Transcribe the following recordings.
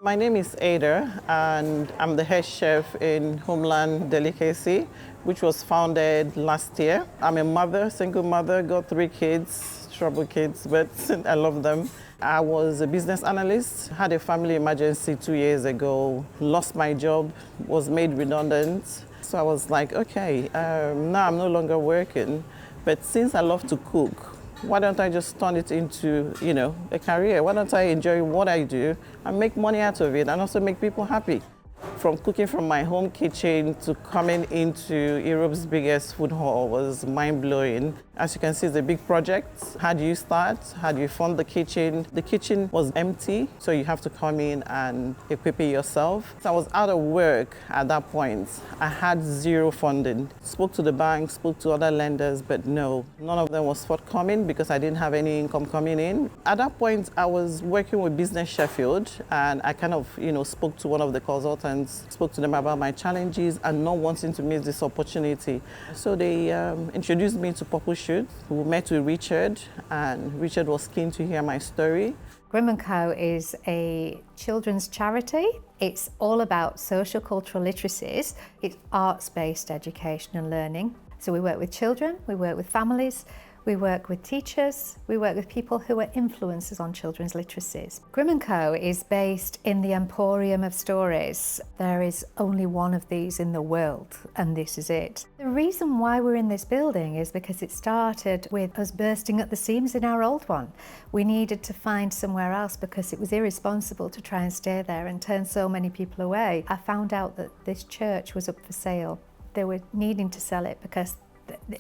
My name is Ada, and I'm the head chef in Homeland Delicacy, which was founded last year. I'm a mother, single mother, got 3 kids, trouble kids, but I love them. I was a business analyst, had a family emergency 2 years ago, lost my job, was made redundant. So I was like, okay, now I'm no longer working, but since I love to cook, why don't I just turn it into, a career? Why don't I enjoy what I do and make money out of it and also make people happy? From cooking from my home kitchen to coming into Europe's biggest food hall was mind-blowing. As you can see, it's a big project. How do you start? How do you fund the kitchen? The kitchen was empty, so you have to come in and equip it yourself. So I was out of work at that point. I had 0 funding. Spoke to the bank, spoke to other lenders, but no, none of them was forthcoming because I didn't have any income coming in. At that point, I was working with Business Sheffield, and I kind of, spoke to one of the consultants, spoke to them about my challenges and not wanting to miss this opportunity. So they introduced me to Purple Shoot. We met with Richard, and Richard was keen to hear my story. Grimm & Co is a children's charity. It's all about social cultural literacies. It's arts-based education and learning. So we work with children, we work with families, we work with teachers, we work with people who are influencers on children's literacies. Grimm & Co is based in the Emporium of Stories. There is only one of these in the world, and this is it. The reason why we're in this building is because it started with us bursting at the seams in our old one. We needed to find somewhere else because it was irresponsible to try and stay there and turn so many people away. I found out that this church was up for sale. They were needing to sell it because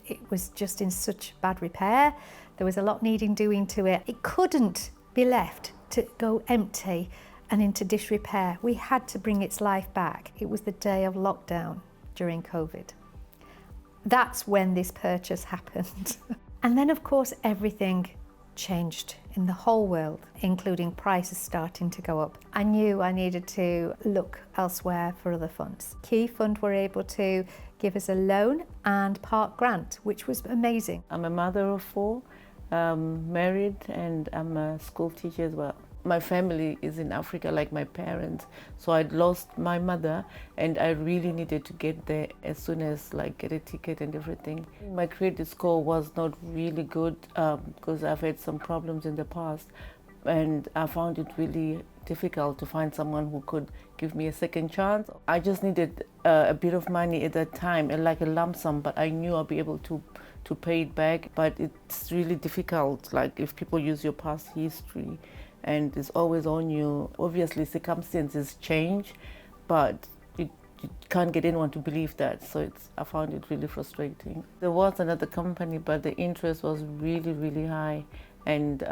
it was just in such bad repair. There was a lot needing doing to it. It couldn't be left to go empty and into disrepair. We had to bring its life back. It was the day of lockdown during COVID. That's when this purchase happened. And then of course everything changed in the whole world, including prices starting to go up. I knew I needed to look elsewhere for other funds. Key Fund were able to give us a loan and part grant, which was amazing. I'm a mother of 4, married, and I'm a school teacher as well. My family is in Africa, like my parents, so I'd lost my mother and I really needed to get there as soon as get a ticket and everything. My credit score was not really good because I've had some problems in the past, and I found it really difficult to find someone who could give me a second chance. I just needed a bit of money at that time, like a lump sum, but I knew I'll be able to pay it back. But it's really difficult, if people use your past history and it's always on you. Obviously circumstances change, but you can't get anyone to believe that. So I found it really frustrating. There was another company, but the interest was really, really high. And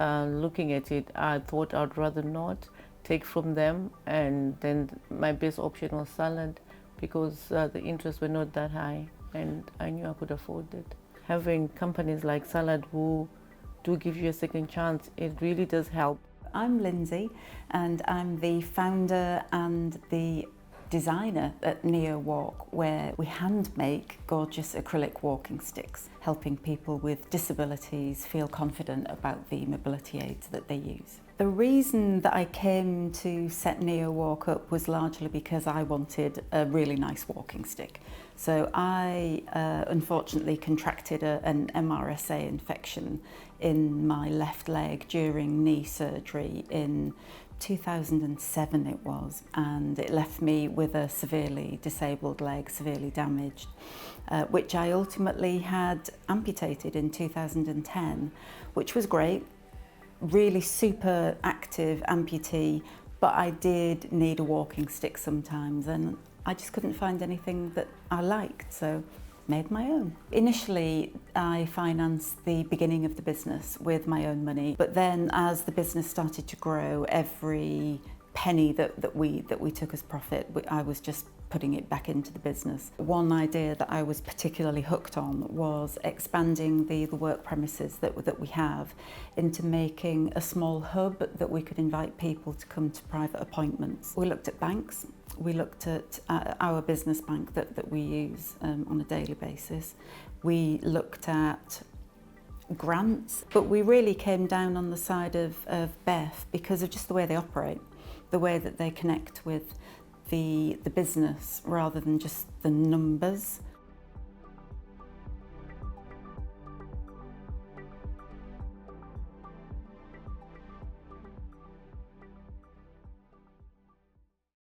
looking at it, I thought I'd rather not take from them. And then my best option was Salad because the interests were not that high and I knew I could afford it. Having companies like Salad who do give you a second chance, it really does help. I'm Lyndsay, and I'm the founder and the designer at Neo Walk, where we hand make gorgeous acrylic walking sticks, helping people with disabilities feel confident about the mobility aids that they use. The reason that I came to set Neo Walk up was largely because I wanted a really nice walking stick. So I unfortunately contracted an MRSA infection in my left leg during knee surgery in 2007 it was, and it left me with a severely disabled leg, severely damaged, which I ultimately had amputated in 2010, which was great. Really super active amputee, but I did need a walking stick sometimes, and I just couldn't find anything that I liked, so made my own. Initially, I financed the beginning of the business with my own money, but then as the business started to grow, every penny that we took as profit, I was just putting it back into the business. One idea that I was particularly hooked on was expanding the work premises that we have into making a small hub that we could invite people to come to private appointments. We looked at banks, we looked at our business bank that we use on a daily basis. We looked at grants, but we really came down on the side of BEF because of just the way they operate. the way that they connect with the business rather than just the numbers.